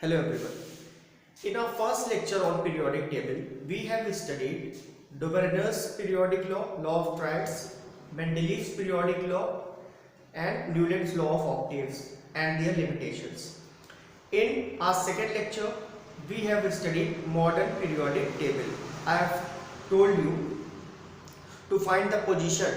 Hello everyone. In our first lecture on periodic table, we have studied Dubernier's periodic law, law of triads, Mendeleev's periodic law, and Newland's law of octaves and their limitations. In our second lecture, we have studied modern periodic table. I have told you to find the position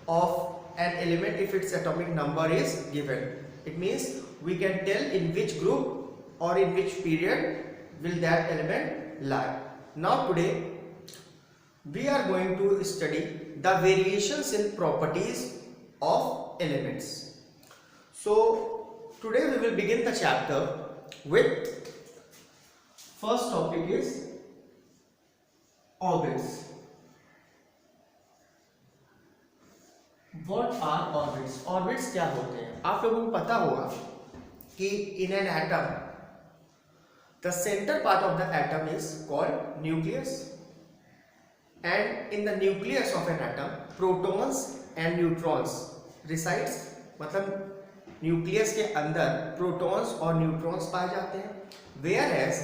of an element if its atomic number is given. It means we can tell in which group or in which period will that element lie. Now today we are going to study the variations in properties of elements. So today we will begin the chapter with first topic is orbits. What are orbits? Orbits क्या होते हैं? आप लोगों को पता होगा कि in an atom the center part of the atom is called nucleus, and in the nucleus of an atom protons and neutrons resides. मतलब न्यूक्लियस के अंदर प्रोटॉन्स और न्यूट्रॉन्स पाए जाते हैं, whereas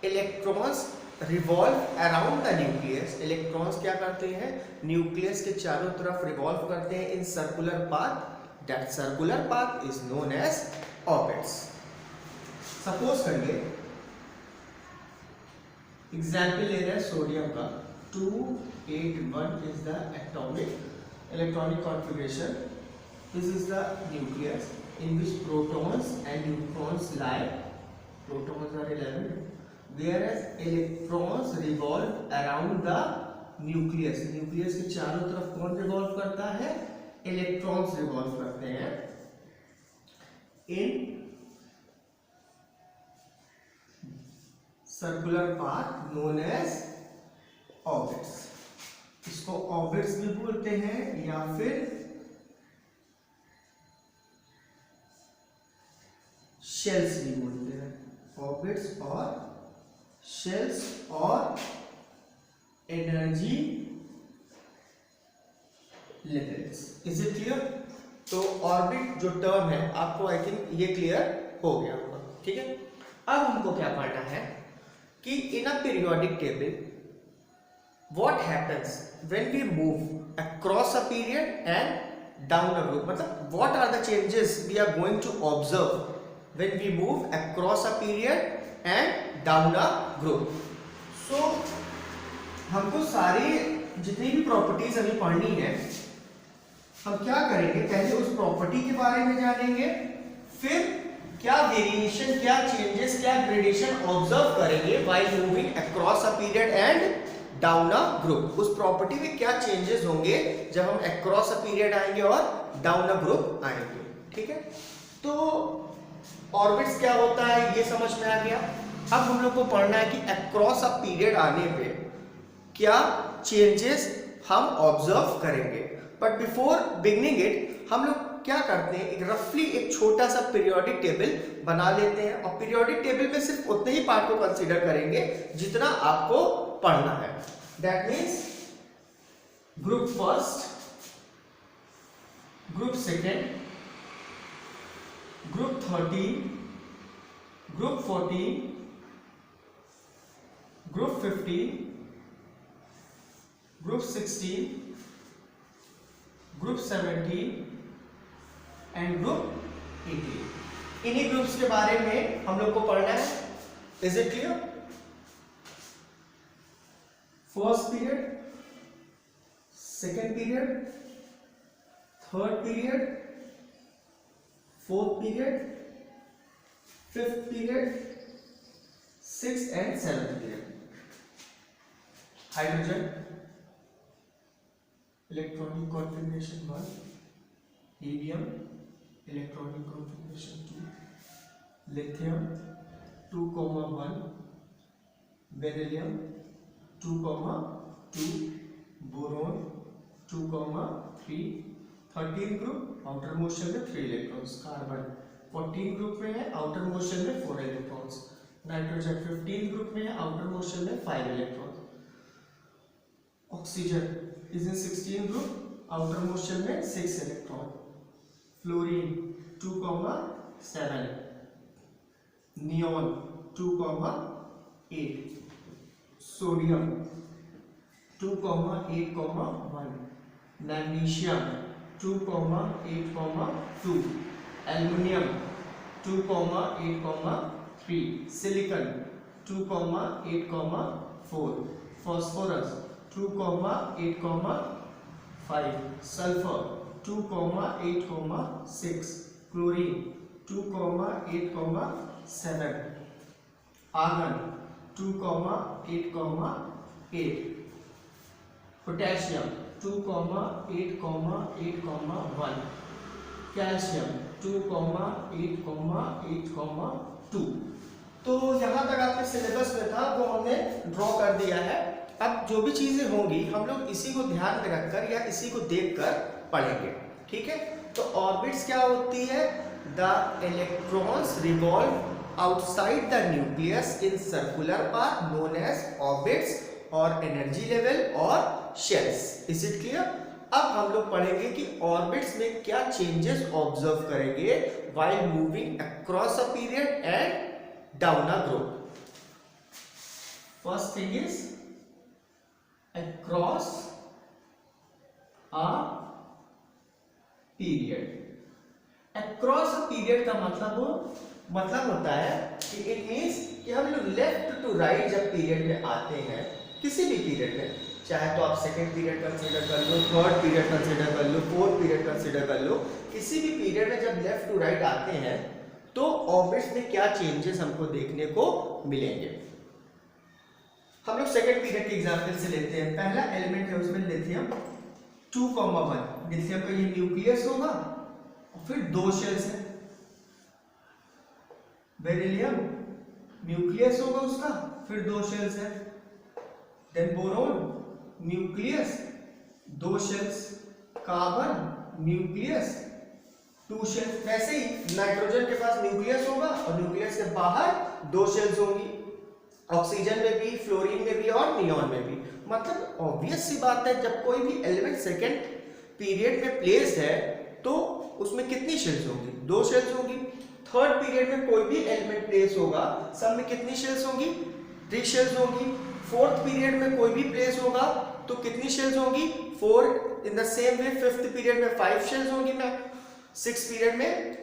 electrons revolve around the nucleus. Electrons क्या करते हैं? न्यूक्लियस के चारों तरफ रिवॉल्व करते हैं in circular path. That circular path is known as orbits. Suppose करिए एग्जाम्पल ले रहे हैं सोडियम का. 281 is the atomic electronic configuration. This is the nucleus in which protons and neutrons lie. Protons are 11, whereas electrons revolve around the nucleus. न्यूक्लियस के चारों तरफ कौन रिवॉल्व करता है? इलेक्ट्रॉन्स रिवॉल्व करते हैं in circular path known as orbits. इसको ऑर्बिट्स भी बोलते हैं या फिर शेल्स भी बोलते हैं. ऑर्बिट्स और शेल्स और energy levels. Is it clear? तो ऑर्बिट जो टर्म है आपको आई थिंक ये क्लियर हो गया होगा. ठीक है, अब हमको क्या पढ़ना है कि in a periodic table what happens when we move across a period and down a group. मतलब what are the changes we are going to observe when we move across a period and down a group. So हमको सारी जितनी भी properties अभी पढ़नी है, हम क्या करेंगे? पहले उस प्रॉपर्टी के बारे में जानेंगे, फिर क्या वेरिएशन, क्या चेंजेस, क्या ग्रेडेशन ऑब्जर्व करेंगे while moving across a period and down a group. उस प्रॉपर्टी में क्या चेंजेस होंगे जब हम अक्रॉस अ पीरियड आएंगे और डाउन अ ग्रुप आएंगे. ठीक है, तो ऑर्बिट्स क्या होता है ये समझ में आ गया. अब हम लोग को पढ़ना है कि अक्रॉस अ पीरियड आने पे क्या चेंजेस हम ऑब्जर्व करेंगे. बट बिफोर बिगनिंग इट हम लोग क्या करते हैं, एक रफली एक छोटा सा पीरियोडिक टेबल बना लेते हैं और पीरियोडिक टेबल में सिर्फ उतने ही पार्ट को कंसीडर करेंगे जितना आपको पढ़ना है. That means group first, group second, group 13, group 14, group 15, group 16, group 17 and group 18. इन्हीं ग्रुप्स के बारे में हम लोग को पढ़ना है. Is it clear? First period, second period, third period, fourth period, fifth period, sixth and seventh period. Hydrogen electronic configuration 1, helium electronic configuration 2, lithium 2,1, beryllium 2,2, boron 2,3. 13 group outer motion में 3 इलेक्ट्रॉन्स. कार्बन 14 ग्रुप में है, outer motion में 4 electrons. Nitrogen 15 group में है, outer motion में 5 electrons. Oxygen is in 16 group, outer motion में 6 electron. Fluorine 2,7, neon 2,8, sodium 2,8,1, magnesium 2,8,2, aluminium 2,8,3, silicon 2,8,4, phosphorus 2,8,5, sulphur 2,8,6, chlorine 2,8,7, argon 2,8,8, potassium 2,8,8,1, calcium 2,8,8,2। तो यहाँ तक आपके सिलेबस में था, वो हमने ड्रॉ कर दिया है। अब जो भी चीजें होंगी हम लोग इसी को ध्यान में रखकर या इसी को देखकर पढ़ेंगे, ठीक है। तो ऑर्बिट्स क्या होती है? The electrons revolve outside the nucleus in circular path known as orbits और एनर्जी लेवल और शेल्स। Is it clear? अब हम लोग पढ़ेंगे कि ऑर्बिट्स में क्या चेंजेस ऑब्जर्व करेंगे while moving across a period and down a group. First thing is across a period. Across a period का मतलब होता है कि इट मीन्स कि हम लोग लेफ्ट टू राइट जब पीरियड में आते हैं, किसी भी पीरियड में, चाहे तो आप सेकेंड पीरियड कंसीडर कर लो, थर्ड पीरियड कंसीडर कर लो, फोर्थ पीरियड कंसीडर कर लो, किसी भी पीरियड में जब लेफ्ट टू राइट आते हैं तो ऑर्बिट्स में क्या चेंजेस हमको देखने को मिलेंगे। हम लोग सेकेंड पीरियड के एग्जांपल से लेते हैं। पहला एलिमेंट है उसमें लिथियम 2,1। लिथियम का ये न्यूक्लियस होगा और फिर 2 शेल्स हैं। बेरिलियम न्यूक्लियस होगा उसका, फिर 2 शेल्स हैं। Then boron nucleus 2 shells, carbon nucleus 2 shells. वैसे ही नाइट्रोजन के पास न्यूक्लियस होगा और न्यूक्लियस के बाहर 2 शेल्स होंगी, ऑक्सीजन में भी, फ्लोरीन में भी और नियॉन में भी। मतलब ऑब्वियस सी बात है, जब कोई भी एलिमेंट सेकेंड पीरियड में प्लेस्ड है तो उसमें कितनी शेल्स होंगी? 2 शेल्स होंगी। थर्ड पीरियड में कोई भी एलिमेंट प्लेस होगा, सब में कितनी शेल्स होंगी? 3 शेल्स होंगी। फोर्थ पीरियड में कोई भी प्लेस होगा तो कितनी शेल्स होंगी? 4। इन the same way fifth period में 5 शेल्स होंगी, मैं 6 पीरियड में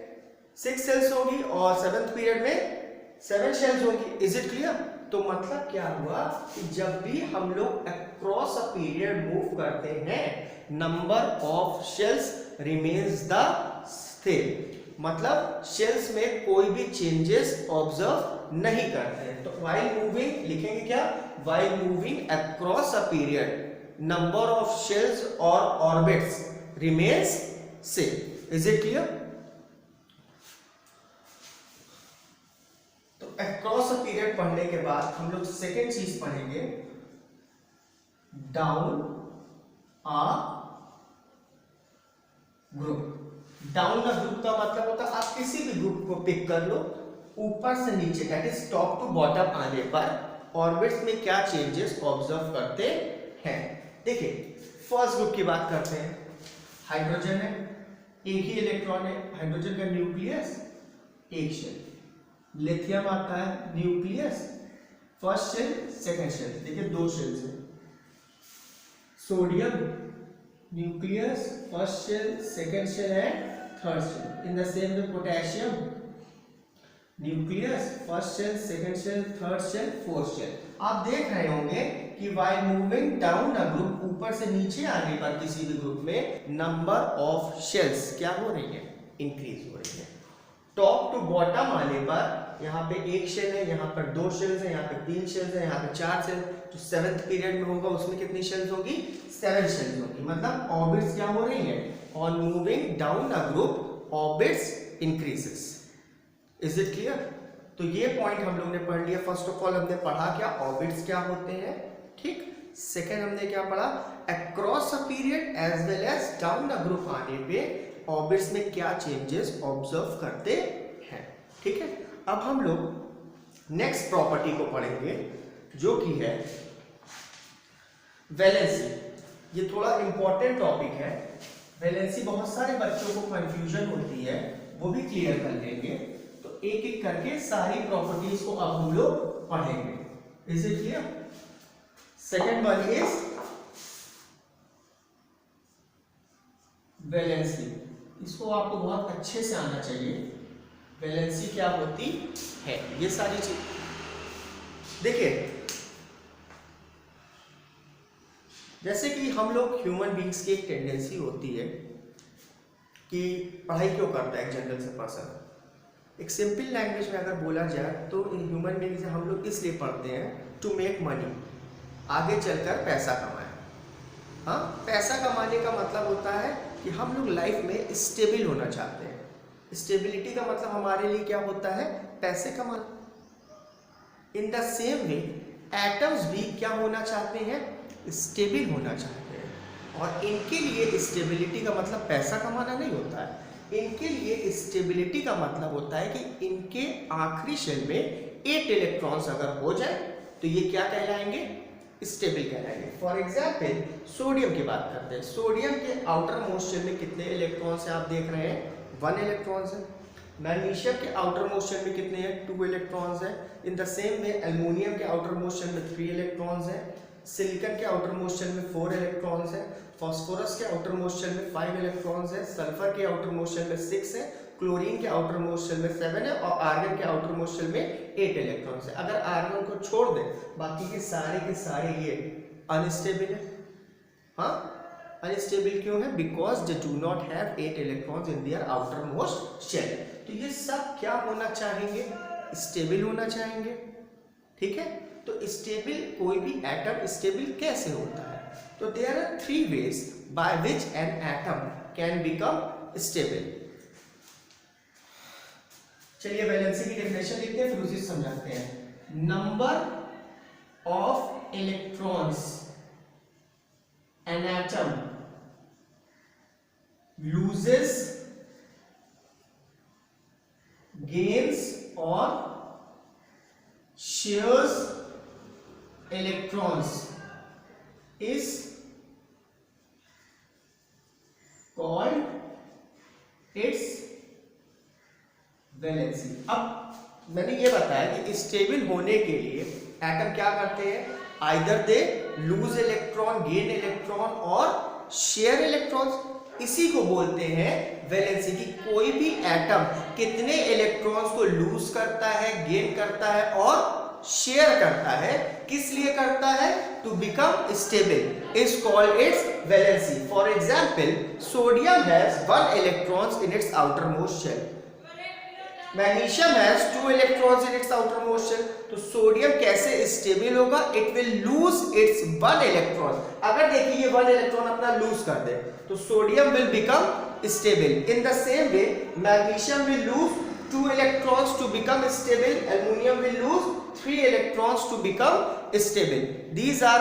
6 शेल्स होंगी और 7th पीरियड में 7 शेल्स होंगी। Is it clear? तो मतलब क्या हुआ कि जब भी हम लोग अक्रॉस अ पीरियड मूव करते हैं, number of shells remains the same. मतलब शेल्स में कोई भी चेंजेस ऑब्जर्व नहीं करते हैं। तो व्हाइल मूविंग लिखेंगे क्या? While moving across a period number of shells और orbits remains same. Is it clear? Across a period पढ़ने के बाद हम लोग सेकेंड चीज पढ़ेंगे, down a group. Down a group का मतलब होता है आप किसी भी ग्रुप को पिक कर लो, ऊपर से नीचे that is top to bottom आने पर ऑर्बिट्स में क्या चेंजेस ऑब्जर्व करते हैं। देखिए फर्स्ट ग्रुप की बात करते हैं। हाइड्रोजन है, एक ही इलेक्ट्रॉन है, हाइड्रोजन का न्यूक्लियस 1 शेल। लिथियम आता है nucleus first shell second shell, देखिए 2 शेल्स है। Sodium nucleus first shell second shell and third shell. In the same way potassium nucleus first shell second shell third shell fourth shell. आप देख रहे होंगे कि while moving down a group, ऊपर से नीचे आने पर किसी भी ग्रुप में नंबर ऑफ शेल्स क्या हो रही है? इंक्रीज हो रही है। टॉप टू बॉटम आने पर यहाँ पे 1 शेल है, यहाँ पर 2 शेल्स है, यहाँ पे 3 शेल्स है, यहाँ पे 4 शेल। जो 7th पीरियड में होगा उसमें कितनी शेल्स होगी? 7 शेल्स होगी। मतलब ऑर्बिट्स क्या हो रही है? On moving down a group orbits increases. Is it clear? तो ये पॉइंट हम लोग ने पढ़ लिया। फर्स्ट ऑफ ऑल हमने पढ़ा क्या ऑर्बिट्स क्या होते हैं, ठीक। सेकेंड हमने क्या पढ़ा across a period as well as down a group आने पे ऑर्बिट्स में क्या चेंजेस ऑब्जर्व करते हैं, ठीक है। अब हम लोग नेक्स्ट प्रॉपर्टी को पढ़ेंगे जो कि है वैलेंसी। ये थोड़ा इंपॉर्टेंट टॉपिक है। वैलेंसी बहुत सारे बच्चों को कंफ्यूजन होती है, वो भी क्लियर कर लेंगे। तो एक एक करके सारी प्रॉपर्टीज को अब हम लोग पढ़ेंगे। Is it clear? Second one is valency. इसको आपको बहुत अच्छे से आना चाहिए, वैलेंसी क्या होती है, ये सारी चीज। देखिए जैसे कि हम लोग ह्यूमन बींग्स की एक टेंडेंसी होती है कि पढ़ाई क्यों करता है एक जनरल से पर्सन। एक सिंपल लैंग्वेज में अगर बोला जाए तो ह्यूमन बींग्स हम लोग इसलिए पढ़ते हैं टू मेक मनी, आगे चलकर पैसा कमाएं। हाँ, पैसा कमाने का मतलब होता है कि हम लोग लाइफ में स्टेबल होना चाहते हैं। स्टेबिलिटी का मतलब हमारे लिए क्या होता है? पैसे कमाना। इन द सेम वे एटम्स भी क्या होना चाहते हैं? स्टेबल होना चाहते हैं। और इनके लिए स्टेबिलिटी का मतलब पैसा कमाना नहीं होता है। इनके लिए स्टेबिलिटी का मतलब होता है कि इनके आखिरी शेल में 8 इलेक्ट्रॉन्स अगर हो जाए तो ये क्या कहलाएंगे? स्टेबल कहलाएंगे। फॉर एग्जाम्पल सोडियम की बात करते हैं। सोडियम के आउटर मोस्ट शेल में कितने इलेक्ट्रॉन्स हैं? आप देख रहे हैं 1 इलेक्ट्रॉन्स है। मैग्नीशियम के आउटर मोस्ट शेल में कितने हैं? 2 इलेक्ट्रॉन्स है। इन द सेम वे एल्युमिनियम के आउटर मोस्ट शेल में 3 इलेक्ट्रॉन्स है। सिलिकॉन के आउटर मोस्ट शेल में 4 इलेक्ट्रॉन्स है। फास्फोरस के आउटर मोस्ट शेल में 5 इलेक्ट्रॉन्स है। सल्फर के आउटर मोस्ट शेल में 6 है। क्लोरीन के आउटर मोस्ट शेल में 7 है और आर्गन के आउटर मोस्ट शेल में 8 इलेक्ट्रॉन्स है। अगर आर्गन को छोड़ दे बाकी के सारे ये अनस्टेबल है। हाँ, अनस्टेबल क्यों है? Because they do not have 8 electrons in their outer most shell. तो ये सब क्या होना चाहेंगे? स्टेबल होना चाहेंगे। ठीक है, तो स्टेबल कोई भी एटम स्टेबल कैसे होता है? तो there are 3 ways by which an atom can become stable. चलिए वैलेंसी की डेफिनेशन लिखते हैं फिर उसी समझाते हैं। Number of electrons an atom loses, gains और shares electrons is called its valency. अब मैंने ये बताया कि स्टेबल होने के लिए एटम क्या करते हैं? Either they lose electron, gain electron और शेयर इलेक्ट्रॉन्स। इसी को बोलते हैं वैलेंसी की कोई भी एटम कितने इलेक्ट्रॉन्स को लूज करता है, गेन करता है और शेयर करता है। किस लिए करता है? To become stable is called its valency. For example sodium has 1 electrons in its outer most shell. Magnesium has 2 electrons in its outer most shell. तो सोडियम कैसे स्टेबल होगा? It will lose its 1 electron. अगर देखिए ये 1 electron अपना loose कर दे तो sodium will become stable. In the same way magnesium will lose 2 electrons to become stable. Aluminium will lose 3 electrons to become stable. These are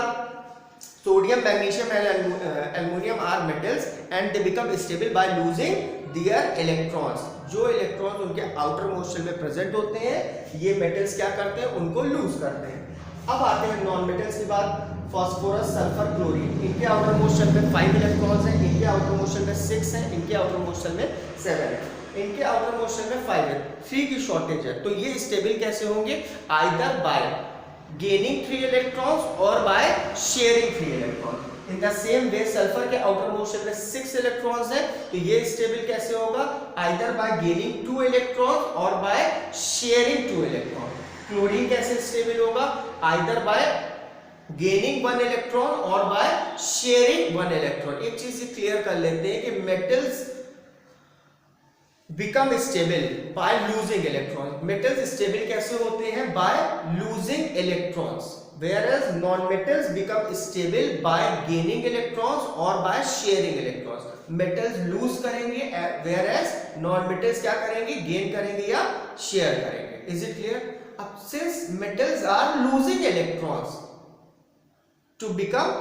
sodium, magnesium and aluminium are metals and they become stable by losing their electrons. जो electrons उनके outer most shell में present होते हैं ये metals क्या करते हैं? उनको लूज करते हैं। अब आते हैं नॉन मेटल्स की बात। फास्फोरस, सल्फर, क्लोरीन, इनके आउटर मोस्ट शेल में 5 इलेक्ट्रॉन्स हैं, इनके आउटर मोस्ट शेल में 6 हैं, इनके आउटर मोस्ट शेल में 7 है, इनके आउटर मोस्ट शेल में 5 है। 3 की शॉर्टेज है तो ये स्टेबल कैसे होंगे? आइदर बाय गेनिंग 3 इलेक्ट्रॉन्स और by sharing 3 electron. In the same way sulphur के आउटर मोस्ट शेल में 6 इलेक्ट्रॉन्स है तो ये स्टेबल कैसे होगा? आइदर बाय गेनिंग 2 इलेक्ट्रॉन्स और बाय शेयरिंग 2 इलेक्ट्रॉन। क्लोरीन कैसे स्टेबल होगा? आइदर बाय गेनिंग 1 इलेक्ट्रॉन और बाय शेयरिंग 1 इलेक्ट्रॉन। एक चीज क्लियर कर लेते हैं कि metals become stable by losing electrons. Metals stable कैसे होते हैं? By losing electrons, whereas non-metals become stable by gaining electrons और by sharing electrons. Metals lose करेंगे whereas non-metals क्या करेंगे? Gain करेंगे या share करेंगे। Is it clear? अब since metals are losing electrons to become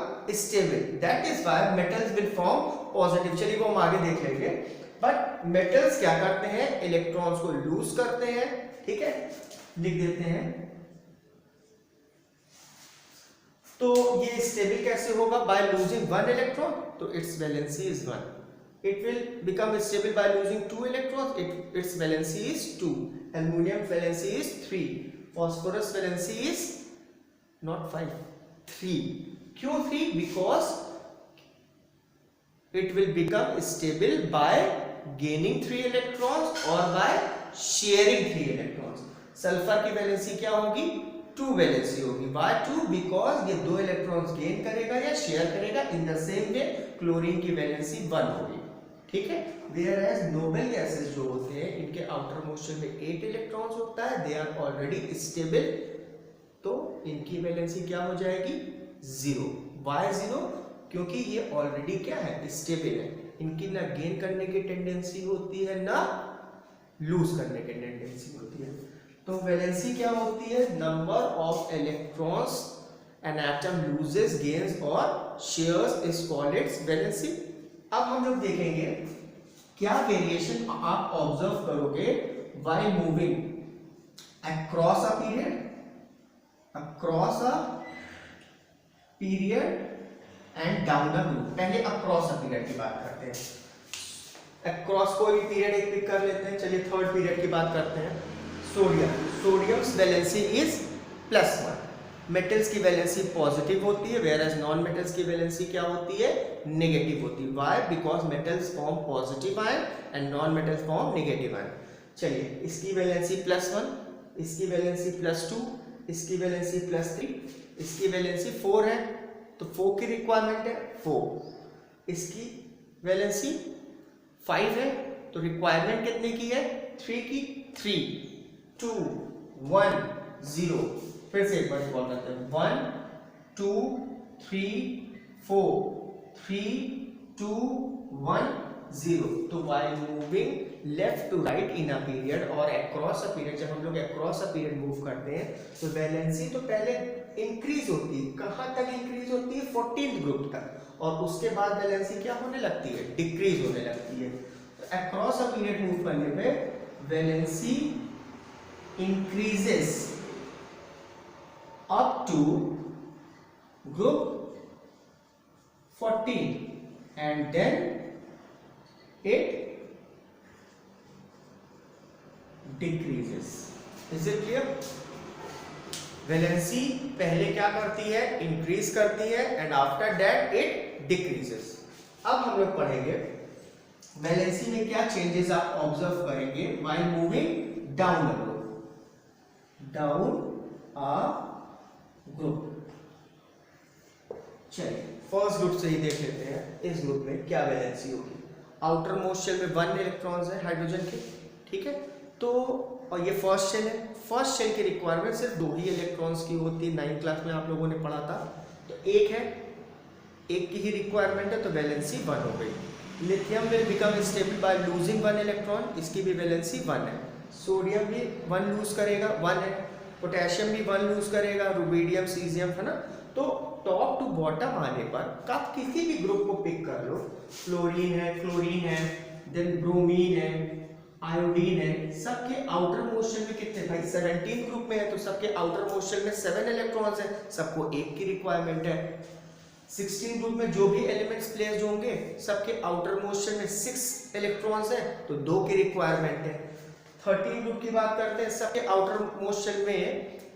stable, that is why metals will form positive. चलिए वो हम आगे देख लेंगे। बट मेटल्स क्या करते हैं? इलेक्ट्रॉन्स को लूज करते हैं। ठीक है, लिख देते हैं। तो ये स्टेबल कैसे होगा? बाय लूजिंग 1 इलेक्ट्रॉन तो it's valency is 1. It will become stable by losing 2 electrons. Its valency is 2. Aluminium valency is 3, phosphorus valency is not 5, 3. क्यों 3? Because it will become stable by gaining 3 electrons or by sharing 3 electrons. Sulphur की valency क्या होगी? 2 valency होगी. Why 2? Because ये 2 electrons gain करेगा या share करेगा. इन the same way chlorine की वैलेंसी 1 होगी. ठीक है. Whereas नोबल गैसेस जो होते हैं इनके आउटर मोस्ट शेल में 8 इलेक्ट्रॉन्स होता है. दे आर ऑलरेडी स्टेबल, तो इनकी वैलेंसी क्या हो जाएगी? 0. Why 0? क्योंकि ये ऑलरेडी क्या है? स्टेबल है. इनकी ना गेन करने की टेंडेंसी होती है ना लूज करने की टेंडेंसी होती है. तो वैलेंसी क्या होती है? Number of electrons an atom loses, gains और shares is called its valency. अब हम लोग देखेंगे क्या वेरिएशन आप ऑब्जर्व करोगे while moving across a period and down the group. पहले अक्रॉस अ पीरियड की बात करते हैं. अक्रॉस कोई भी पीरियड एक पिक कर लेते हैं. चलिए थर्ड पीरियड की बात करते हैं. Sodiums valency is +1. मेटल्स की वैलेंसी पॉजिटिव होती है, वेयर एज नॉन मेटल्स की वैलेंसी क्या होती है? नेगेटिव होती है. Why? Because metals form positive ion and non metals form negative ion. चलिए इसकी वैलेंसी +1, इसकी वैलेंसी +2, इसकी वैलेंसी +3, इसकी वैलेंसी 4 है. तो 4 की रिक्वायरमेंट है 4. इसकी वैलेंसी 5 है, तो रिक्वायरमेंट कितने की है? 3 की. 3, 2, 1, 0. फिर से एक बार कॉल करते हैं. 1, 2, 3, 4, 3, 2, 1, 0. तो while moving left to right in a period और अक्रॉस अ पीरियड, जब हम लोग अक्रॉस अ पीरियड मूव करते हैं तो वैलेंसी तो पहले इंक्रीज होती है. कहां तक इंक्रीज होती है? 14th ग्रुप तक. और उसके बाद वैलेंसी क्या होने लगती है? डिक्रीज होने लगती है. तो अक्रॉस अ पीरियड मूव करने पे valency increases up to group 14 and then it decreases. Is it clear? Valency पहले क्या करती है? इंक्रीज करती है and after that it decreases. अब हम लोग पढ़ेंगे वैलेंसी में क्या चेंजेस आप ऑब्जर्व करेंगे while moving down a group. चलिए फर्स्ट ग्रुप से ही देख लेते हैं. इस ग्रुप में क्या वैलेंसी होगी? आउटर मोस्ट शेल में 1 इलेक्ट्रॉन्स है हाइड्रोजन के. ठीक है. तो और ये फर्स्ट शेल है. फर्स्ट शेल की रिक्वायरमेंट सिर्फ 2 ही इलेक्ट्रॉन्स की होती है. 9th क्लास में आप लोगों ने पढ़ा था. तो एक है, एक की ही रिक्वायरमेंट है, तो वैलेंसी 1 हो गई. Lithium will become stable by losing 1 electron. इसकी भी वैलेंसी 1 है. सोडियम भी 1 लूज करेगा, 1 है. पोटेशियम भी 1 लूज करेगा, रुबीडियम, सीजियम, है ना. तो टॉप टू बॉटम आने पर आप किसी भी ग्रुप को पिक कर लो. फ्लोरीन है, क्लोरीन है, देन ब्रोमीन है, आयोडीन है. सबके आउटर मोस्ट शेल में कितने? भाई 17 ग्रुप में है तो सबके आउटर मोस्ट शेल में 7 इलेक्ट्रॉन्स है. सबको 1 की रिक्वायरमेंट है. 16 ग्रुप में जो भी एलिमेंट्स प्लेस्ड होंगे सबके आउटर मोस्ट शेल में 6 इलेक्ट्रॉन्स है तो 2 की रिक्वायरमेंट है. 13 ग्रुप की बात करते हैं. सबके आउटर मोस्ट शेल में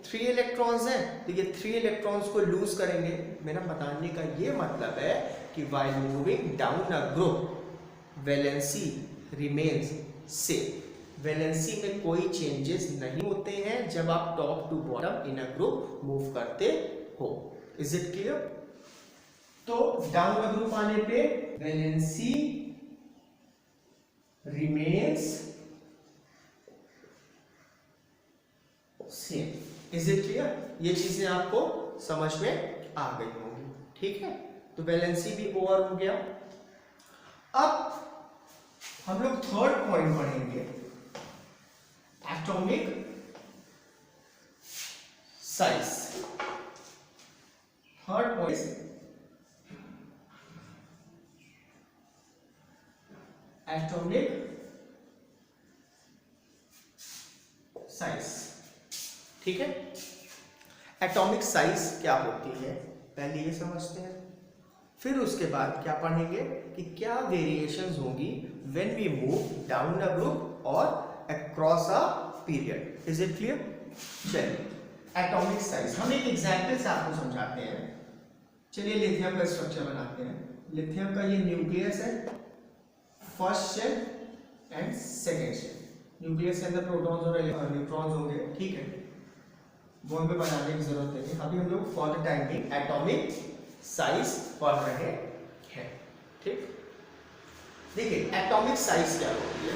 3 इलेक्ट्रॉन्स हैं तो ये 3 इलेक्ट्रॉन्स को लूज करेंगे. मेरा बताने का ये मतलब है कि while moving down a group valency remains same. Valency में कोई चेंजेस नहीं होते हैं जब आप top to bottom in a group move करते हो. Is it clear? तो डाउन अ ग्रुप आने पे valency remains same. Is it clear? ये चीजें आपको समझ में आ गई होंगी. ठीक है. तो वैलेंसी भी ओवर हो गया. अब हम लोग थर्ड पॉइंट पढ़ेंगे, atomic size. Third point atomic size. ठीक है. एटॉमिक साइज क्या होती है पहले ये समझते हैं, फिर उसके बाद क्या पढ़ेंगे कि क्या वेरिएशंस होंगी when we move down a group और across a period. Is it clear? चलिए एटॉमिक साइज हम एक एग्जाम्पल से आपको समझाते हैं। चलिए लिथियम का स्ट्रक्चर बनाते हैं। लिथियम का ये न्यूक्लियस है, first shell and second shell. Nucleus के अंदर प्रोटॉन्स और न्यूट्रॉन्स होंगे, ठीक है, वो हमें बनाने की जरूरत नहीं है। अभी हम लोग for the time being atomic size पढ़ रहे हैं, ठीक। देखिए एटॉमिक साइज क्या होती है?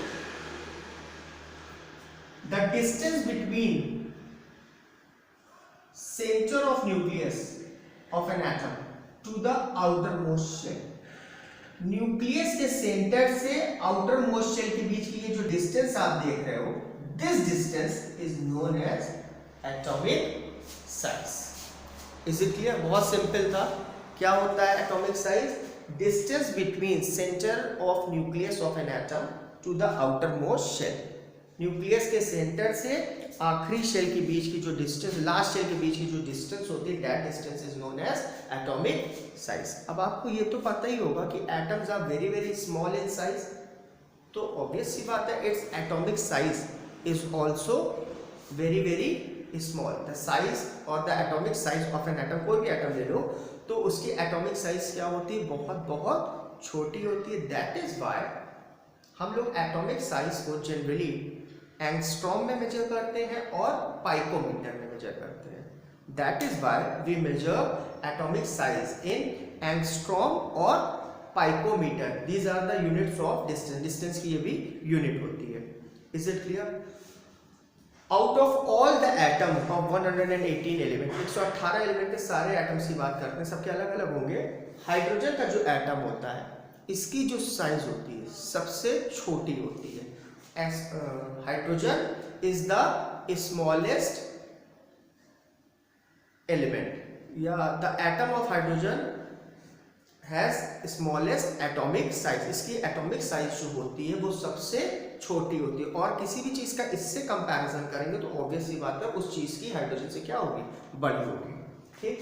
The distance between centre of nucleus of an atom to the outer most shell. Nucleus के सेंटर से आउटर मोस्ट शेल के बीच की ये जो डिस्टेंस आप देख रहे हो, this distance is known as atomic size. Is it clear? बहुत सिंपल था। क्या होता है atomic size? Distance between centre of nucleus of an atom to the outer most shell. Nucleus के सेंटर से आखिरी शेल के बीच की जो डिस्टेंस, लास्ट शेल के बीच की जो डिस्टेंस होती है, that distance is known as atomic size. अब आपको ये तो पता ही होगा कि atoms are very very small in size, तो ऑब्वियस सी बात है its atomic size is also very very small. The size और the atomic size of an atom, कोई भी एटम ले लो तो उसकी एटॉमिक साइज क्या होती है? बहुत बहुत छोटी होती है। दैट इज व्हाई हम लोग एटॉमिक साइज को जनरली एंगस्ट्रॉम में मेजर करते हैं और पाइकोमीटर में मेजर करते हैं। That is why we measure atomic size in angstrom और picometer. These are the units of distance. Distance की ये भी यूनिट होती है। Is it clear? Out of all the atoms of 118 element, 118 element के सारे एटम्स की बात करते हैं, सबके अलग अलग होंगे। हाइड्रोजन का जो एटम होता है, इसकी जो साइज होती है सबसे छोटी होती है। Hydrogen is the smallest element, या the atom of hydrogen has smallest atomic size. इसकी एटॉमिक साइज जो होती है वो सबसे छोटी होती है, और किसी भी चीज का इससे कंपैरिजन करेंगे तो ऑब्वियस सी बात है उस चीज की हाइड्रोजन से क्या होगी? बड़ी होगी, ठीक।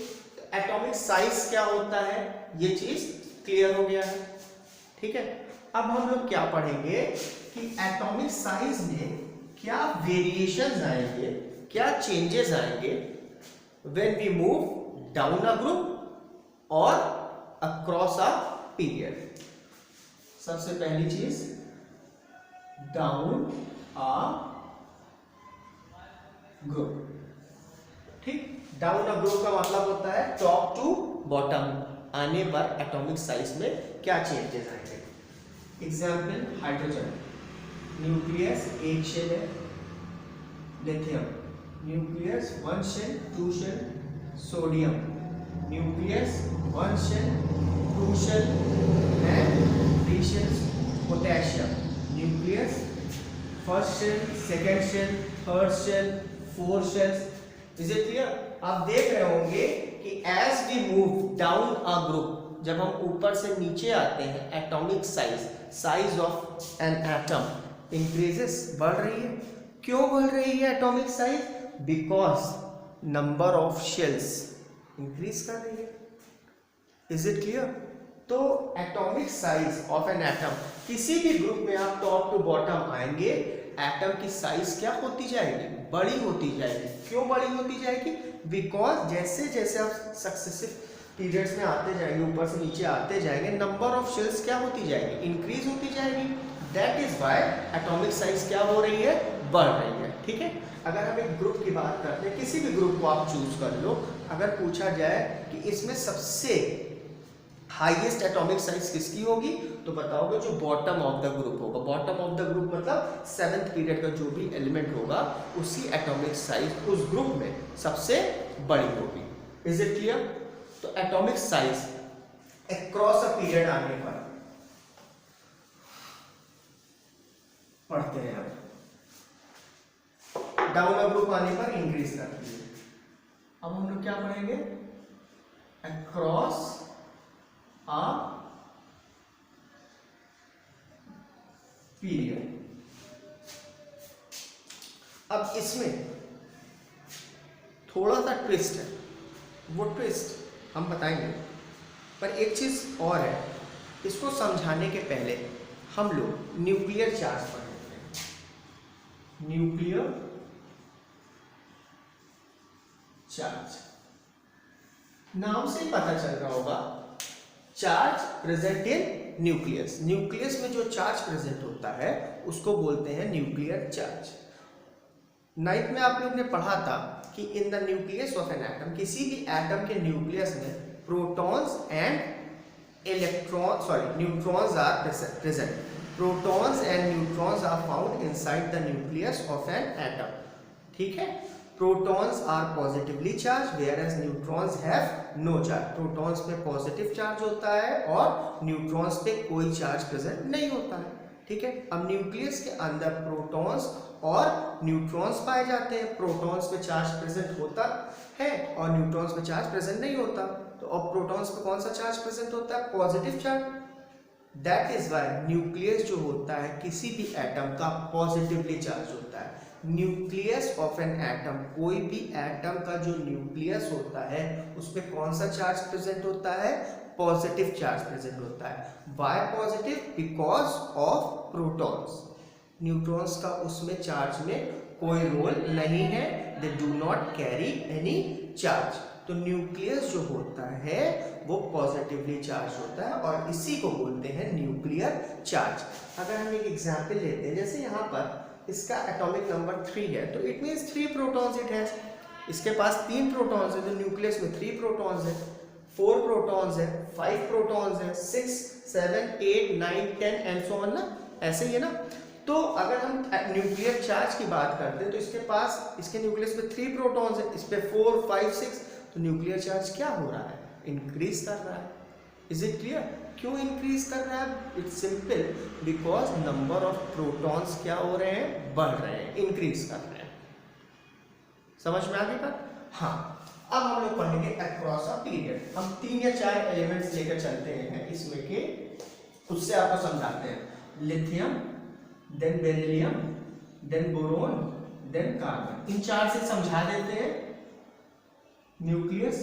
एटॉमिक साइज क्या होता है, ये चीज क्लियर हो गया है, ठीक है। अब हम लोग क्या पढ़ेंगे कि एटॉमिक साइज में क्या वेरिएशंस आएंगे, क्या चेंजेस आएंगे when we move down a group और अक्रॉस अ पीरियड। सबसे पहली चीज डाउन अ ग्रुप, ठीक। डाउन अ ग्रुप का मतलब होता है टॉप टू बॉटम आने पर एटॉमिक साइज में क्या चेंजेस आएंगे। एग्जाम्पल हाइड्रोजन, न्यूक्लियस एक शेल है। Lithium nucleus 1 shell 2 shell. Sodium nucleus 1 shell 2 shell and 3 shells. Potassium nucleus first shell, second shell, third shell, 4 shells. Is it clear? आप देख रहे होंगे कि as we move down a group, जब हम ऊपर से नीचे आते हैं, atomic size of an atom increases, बढ़ रही है। क्यों बढ़ रही है atomic size? Because number of shells increase कर रही है। Is it clear? तो atomic size of an atom, किसी भी ग्रुप में आप टॉप टू बॉटम आएंगे, एटम की साइज क्या होती जाएगी? बड़ी होती जाएगी। क्यों बड़ी होती जाएगी? बिकॉज जैसे जैसे आप सक्सेसिव पीरियड्स में आते जाएंगे, ऊपर से नीचे आते जाएंगे, नंबर ऑफ शेल्स क्या होती जाएगी? इंक्रीज होती जाएगी। That is why atomic size क्या हो रही है? बढ़ रही है, ठीक है। अगर हम एक ग्रुप की बात करते हैं, किसी भी ग्रुप को आप चूज कर लो, अगर पूछा जाए कि इसमें सबसे हाईएस्ट एटॉमिक साइज किसकी होगी, तो बताओगे जो बॉटम ऑफ द ग्रुप होगा। बॉटम ऑफ द ग्रुप मतलब 7th पीरियड का जो भी एलिमेंट होगा, उसकी एटॉमिक साइज उस ग्रुप में सबसे बड़ी होगी। Is it clear? तो atomic size across a period आने पर पढ़ते हैं हम, डाउन अ ग्रुप आने पर इंक्रीज करती है। अब हम लोग क्या पढ़ेंगे? Across a period. अब इसमें थोड़ा सा ट्विस्ट है, वो ट्विस्ट हम बताएंगे, पर एक चीज और है, इसको समझाने के पहले हम लोग न्यूक्लियर चार्ज पढ़ लेते हैं। Nuclear charge. नाम से ही पता चल रहा होगा, charge present in nucleus. Nucleus में जो चार्ज प्रेजेंट होता है उसको बोलते हैं न्यूक्लियर चार्ज। 9th में आप लोग ने पढ़ा था कि in the nucleus of an atom, किसी भी एटम के न्यूक्लियस में protons and neutrons are present. Protons and neutrons are found inside the nucleus of an atom. ठीक है, protons are positively charge whereas neutrons have no charge. Protons पे positive charge होता है और neutrons पे कोई charge present नहीं होता है। ठीक है, अब न्यूक्लियस के अंदर प्रोटॉन्स और न्यूट्रॉन्स पाए जाते हैं। प्रोटॉन्स पे चार्ज प्रेजेंट होता है और न्यूट्रॉन्स पे चार्ज प्रेजेंट नहीं होता। तो अब प्रोटॉन्स पे कौन सा चार्ज प्रेजेंट होता है? Positive charge. That is why nucleus जो होता है किसी भी एटम का पॉजिटिवली चार्ज होता है। न्यूक्लियस ऑफ एन एटम, कोई भी एटम का जो न्यूक्लियस होता है उसमें कौन सा चार्ज प्रेजेंट होता है? पॉजिटिव चार्ज प्रेजेंट होता है। Why positive? Because of protons. Neutrons का उसमें चार्ज में कोई रोल नहीं है, दे do not carry any charge. तो न्यूक्लियस जो होता है वो पॉजिटिवली चार्ज होता है और इसी को बोलते हैं न्यूक्लियर चार्ज। अगर हम एक एग्जांपल लेते हैं, जैसे यहाँ पर इसका एटॉमिक नंबर 3 है, तो it means 3 protons it has. इसके पास 3 प्रोटॉन्स है, तो न्यूक्लियस में 3 प्रोटॉन्स है, 4 प्रोटॉन्स है, 5 प्रोटॉन्स है, 6, 7, 8, 9, 10 एंड सो ऑन ना, ऐसे ही है ना। तो अगर हम न्यूक्लियर चार्ज की बात करते हैं तो इसके पास, इसके न्यूक्लियस में 3 प्रोटॉन्स है, इस पे 4, 5, 6, तो न्यूक्लियर चार्ज क्या हो रहा है? इंक्रीज कर रहा है। Is it clear? क्यों इंक्रीज कर रहा है? It's simple, because number of protons क्या हो रहे हैं? बढ़ रहे हैं, इंक्रीज कर रहे हैं। समझ में आ गई बात? हाँ, अब हम लोग पढ़ेंगे अक्रॉस अ पीरियड। हम 3 या 4 एलिमेंट्स लेकर चलते हैं इसमें के, उससे आपको समझाते हैं। Lithium, then beryllium, then boron, then carbon. इन 4 से समझा देते हैं। Nucleus,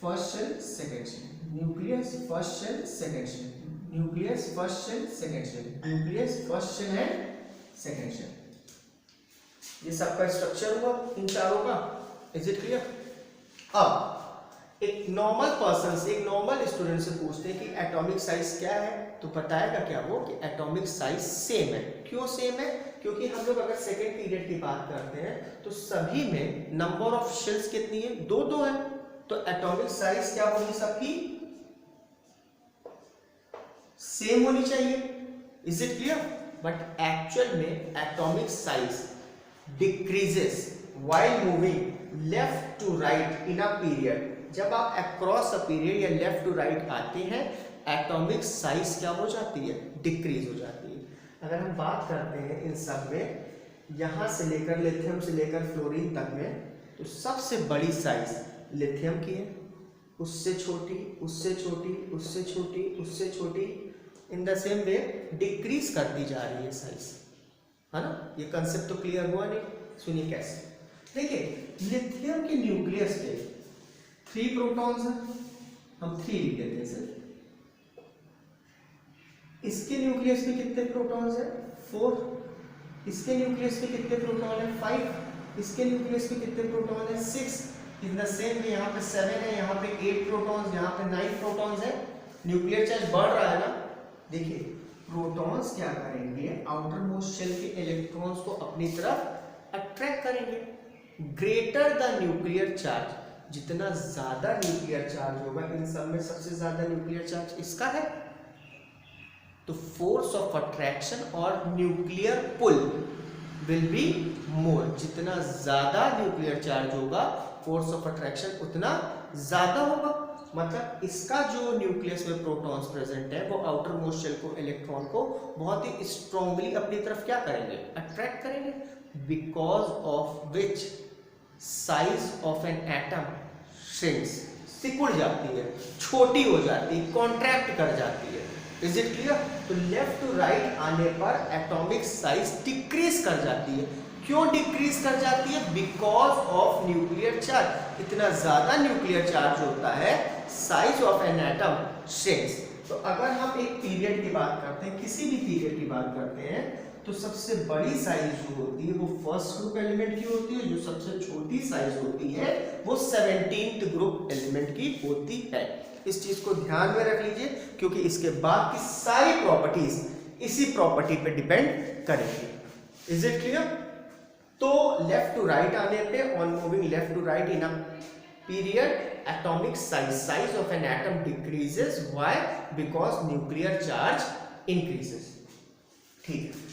first shell, second shell, nucleus, first shell, second shell, nucleus, first shell, second shell, nucleus, first shell and second shell. ये सबका स्ट्रक्चर हुआ इन चारों का। Is it clear? अब एक नॉर्मल पर्सन से, एक नॉर्मल स्टूडेंट से पूछते हैं कि एटॉमिक साइज क्या है, तो बताएगा क्या वो कि एटॉमिक साइज सेम है। क्यों सेम है? क्योंकि हम लोग अगर सेकेंड पीरियड की बात करते हैं तो सभी में नंबर ऑफ शेल्स कितनी है? 2 है। तो एटॉमिक साइज क्या होगी? सबकी सेम होनी चाहिए। Is it clear? But actual में atomic size decreases while moving left to right in a period. जब आप अक्रॉस अ पीरियड या लेफ्ट टू राइट आते हैं, एटॉमिक साइज क्या हो जाती है? डिक्रीज हो जाती है। अगर हम बात करते हैं इन सब में, यहां से लेकर लिथियम से लेकर फ्लोरीन तक में, तो सबसे बड़ी साइज लिथियम की है, उससे छोटी, उससे छोटी, उससे छोटी, उससे छोटी, इन द सेम वे डिक्रीज करती जा रही है साइज, है ना। ये कंसेप्ट तो क्लियर हुआ नहीं? सुनिए कैसे। देखिए, लिथियम के न्यूक्लियस पे 3 प्रोटॉन्स हैं, हम 3 लिख देते हैं सिर्फ। इसके न्यूक्लियस में कितने प्रोटॉन्स हैं? 4। इसके न्यूक्लियस में कितने प्रोटॉन है? 5। इसके न्यूक्लियस में कितने प्रोटॉन है? 6। इन द सेम वे यहाँ पे 7 है, यहाँ पे 8 प्रोटॉन्स, यहाँ पे 9 प्रोटॉन्स है। न्यूक्लियर चार्ज बढ़ रहा है ना। देखिए, प्रोटॉन्स क्या करेंगे? आउटर मोस्ट शेल के इलेक्ट्रॉन्स को अपनी तरफ अट्रैक्ट करेंगे। ग्रेटर द न्यूक्लियर चार्ज, जितना ज्यादा न्यूक्लियर चार्ज होगा, इन सब में सबसे ज्यादा न्यूक्लियर चार्ज इसका है, तो फोर्स ऑफ अट्रैक्शन और nuclear pull will be more. जितना ज्यादा न्यूक्लियर चार्ज होगा, फोर्स ऑफ अट्रैक्शन उतना ज्यादा होगा। मतलब इसका जो न्यूक्लियस में प्रोटॉन्स प्रेजेंट है, वो आउटर मोस्ट शेल को, इलेक्ट्रॉन को बहुत ही स्ट्रांगली अपनी तरफ क्या करेंगे? अट्रैक्ट करेंगे। Because of which size of an atom shrinks, सिकुड़ जाती है, छोटी हो जाती है, कॉन्ट्रैक्ट कर जाती है। Is it clear? तो लेफ्ट टू राइट आने पर एटॉमिक साइज डिक्रीज कर जाती है। क्यों डिक्रीज कर जाती है? Because of nuclear charge. इतना ज्यादा न्यूक्लियर चार्ज होता है, size of an atom shrinks. तो अगर हम एक पीरियड की बात करते हैं, किसी भी पीरियड की बात करते हैं, तो तो सबसे बड़ी साइज जो होती है वो फर्स्ट ग्रुप एलिमेंट की होती है, जो सबसे छोटी साइज होती है वो 17th ग्रुप एलिमेंट की होती है। इस चीज को ध्यान में रख लीजिए, क्योंकि इसके बाद की सारी प्रॉपर्टीज इसी प्रॉपर्टी पे डिपेंड करेंगी। Is it clear? तो लेफ्ट टू राइट आने पे, on moving left to right in a period, atomic size of an atom decreases. Why? Because nuclear charge increases. ठीक है।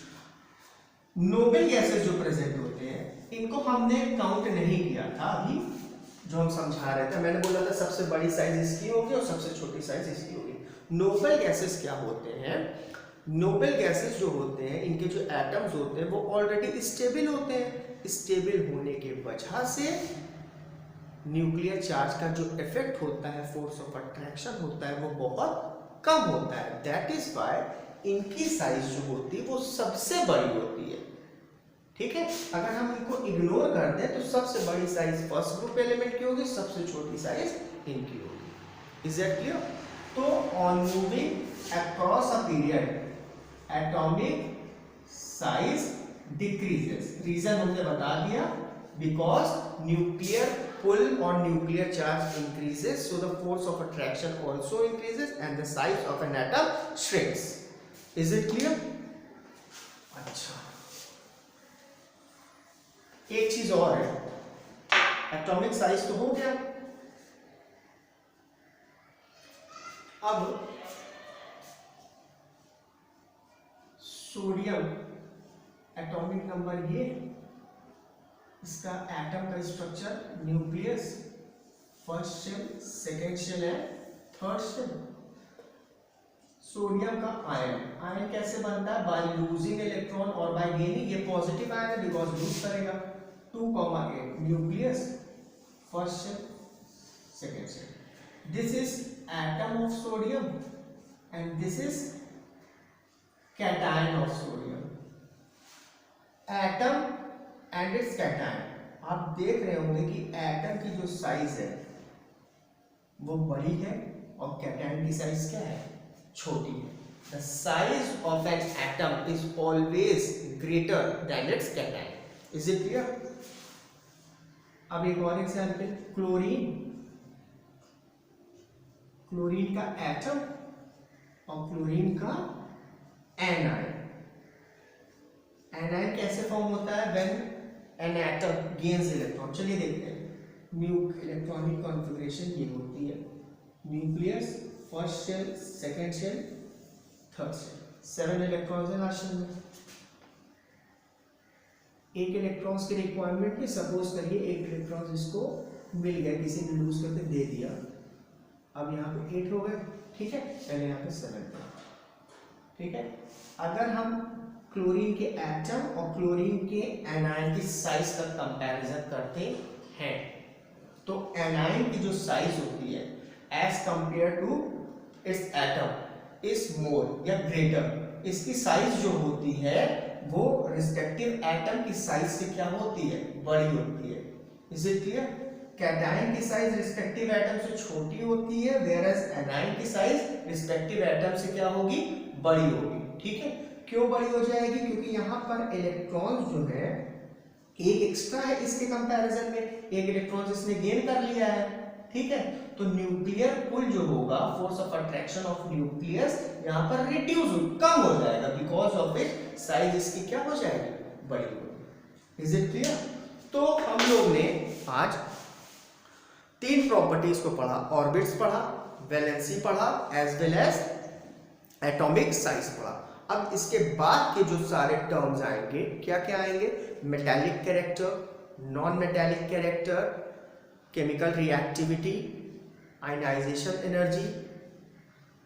नोबेल गैसेस जो प्रेजेंट होते हैं इनको हमने काउंट नहीं किया था अभी जो हम समझा रहे थे। मैंने बोला था सबसे बड़ी साइज इसकी होगी और सबसे छोटी साइज इसकी होगी। नोबेल गैसेस क्या होते हैं? नोबेल गैसेस जो होते हैं इनके जो एटम्स होते हैं वो ऑलरेडी स्टेबल होते हैं। स्टेबल होने के वजह से न्यूक्लियर चार्ज का जो इफेक्ट होता है, फोर्स ऑफ अट्रैक्शन होता है, वो बहुत कम होता है। दैट इज व्हाई इनकी साइज जो होती है वो सबसे बड़ी होती है। ठीक है, अगर हम इनको इग्नोर कर दें तो सबसे बड़ी साइज फर्स्ट ग्रुप एलिमेंट की होगी, सबसे छोटी साइज इनकी होगी। Is that clear? तो on moving across a period atomic size decreases. Reason हमने बता दिया, because nuclear pull on nuclear charge increases, so the force of attraction also increases and the size of an atom shrinks. Is it clear? अच्छा, एक चीज और है, atomic size तो हो गया। अब सोडियम एटॉमिक नंबर ये, इसका एटम का structure nucleus, first shell, second shell है, थर्ड शेल। सोडियम का आयन, आयन कैसे बनता है? बाय लूजिंग इलेक्ट्रॉन और बाय गेनिंग। ये पॉजिटिव आयन है बिकॉज लूज करेगा। 2,8 nucleus, first shell, second shell. This is atom of sodium and this is cation of sodium. Atom and its cation. आप देख रहे होंगे कि एटम की जो साइज है वो बड़ी है और कैटायन की साइज क्या है? छोटी है। The size of an atom is always greater than its cation. Is it clear? अब एक और एग्जांपल, क्लोरीन। क्लोरीन का एटम और क्लोरीन का एनायन। एनायन कैसे फॉर्म होता है? When an atom gains electron. चलिए देखते हैं। इलेक्ट्रॉनिक कॉन्फ़िगरेशन ये होती है, nucleus, first shell, second shell, third shell. 7 electrons हैं लास्ट शेल में। एक इलेक्ट्रॉन्स की रिक्वायरमेंट में सपोज करिए 1 इलेक्ट्रॉन्स इसको मिल गया, किसी ने लूज करके दे दिया। अब यहाँ पे 8 हो गए, ठीक है, पहले यहाँ पे 7 था, ठीक है। अगर हम क्लोरीन के एटम और क्लोरीन के एनायन की साइज का कंपैरिजन करते हैं तो एनायन की जो साइज होती है as compare to its atom is more या ग्रेटर। इसकी साइज जो होती है वो रिस्पेक्टिव एटम की साइज से क्या होती है? बड़ी होती है। Is it clear? कैटायन की साइज रिस्पेक्टिव एटम से छोटी होती है, वेयरएज एनायन की साइज रिस्पेक्टिव एटम से क्या होगी? बड़ी होगी। ठीक है, क्यों बड़ी हो जाएगी? क्योंकि यहाँ पर इलेक्ट्रॉन्स जो है एक एक्स्ट्रा है इसके कंपैरिजन में, एक इलेक्ट्रॉन इसने गेन कर लिया है। ठीक है, तो न्यूक्लियर पुल जो होगा, force of attraction of nucleus यहाँ पर रिड्यूस कम हो जाएगा, बिकॉज ऑफ इट साइज इसकी क्या हो जाएगी? बड़ी होगी। Is it clear? तो हम लोग ने आज 3 प्रॉपर्टीज को पढ़ा, ऑर्बिट्स पढ़ा, वैलेंसी पढ़ा, as well as atomic size पढ़ा। अब इसके बाद के जो सारे टर्म्स आएंगे, क्या क्या आएंगे? Metallic character, non metallic character, chemical reactivity, ionisation energy,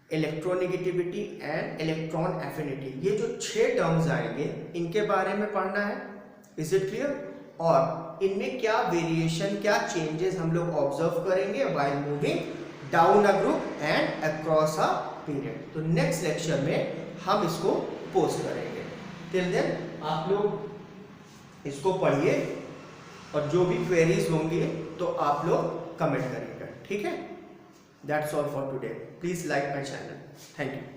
electronegativity and electron affinity. ये जो 6 टर्म्स आएंगे इनके बारे में पढ़ना है। Is it clear? और इनमें क्या वेरिएशन, क्या चेंजेस हम लोग ऑब्जर्व करेंगे while moving down a group and across a period. तो नेक्स्ट लेक्चर में हम इसको पोस्ट करेंगे। टिल देन आप लोग इसको पढ़िए और जो भी क्वेरीज होंगे तो आप लोग कमेंट करिएगा। ठीक है, that's all for today. Please like my channel. Thank you.